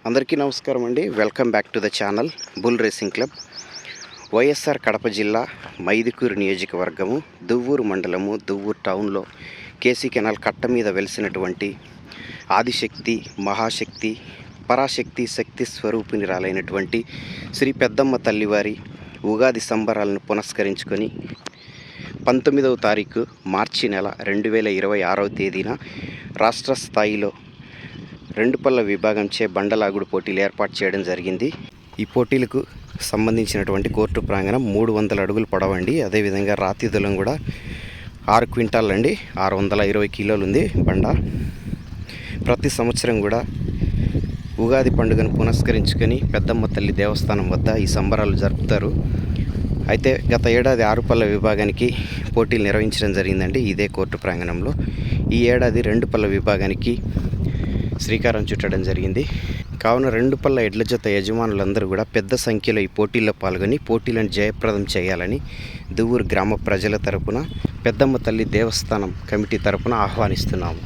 అందరికీ నమస్కారం అండి. Welcome back to the channel bull racing club. YSR Kadapa జిల్లా మైదుకూరు నియోజకవర్గము దువ్వూరు మండలము దువ్వూరు టౌన్లో కేసీ కెనాల్ కట్ట మీద వెలిసినటువంటి ఆదిశక్తి మహాశక్తి పరాశక్తి శక్తి స్వరూపిణిరాలైనటువంటి శ్రీ పెద్దమ్మ తల్లివారి ఉగాది సంబరాలను పునస్కరించుకొని 19వ తారీఖు మార్చి నెల 2026వ తేదీన రాష్ట్ర స్థాయిలో రెండుపల్ల విభాగంచే బండలాగుడు పోటీలు ఏర్పాటు చేయడం జరిగింది. ఈ పోటీలకు సంబంధించినటువంటి కోర్టు ప్రాంగణం 300 అడుగులు పొడవండి. అదేవిధంగా రాతి దూలం కూడా 6 క్వింటాల్ అండి, 620 కిలోలు ఉంది బండ. ప్రతి సంవత్సరం కూడా ఉగాది పండుగను పునస్కరించుకొని పెద్దమ్మ తల్లి దేవస్థానం వద్ద ఈ సంబరాలు జరుపుతారు. అయితే గత ఏడాది 6 పల్ల విభాగానికి పోటీలు నిర్వహించడం జరిగిందండి ఇదే కోర్టు ప్రాంగణంలో. ఈ ఏడాది 2 పల్ల విభాగానికి శ్రీకారం చుట్టడం జరిగింది. కావున 2 పల్ల ఎడ్ల జత యజమానులందరూ కూడా పెద్ద సంఖ్యలో ఈ పోటీల్లో పాల్గొని పోటీలను జయప్రదం చేయాలని దువ్వూరు గ్రామ ప్రజల తరపున పెద్దమ్మ తల్లి దేవస్థానం కమిటీ తరపున ఆహ్వానిస్తున్నాము.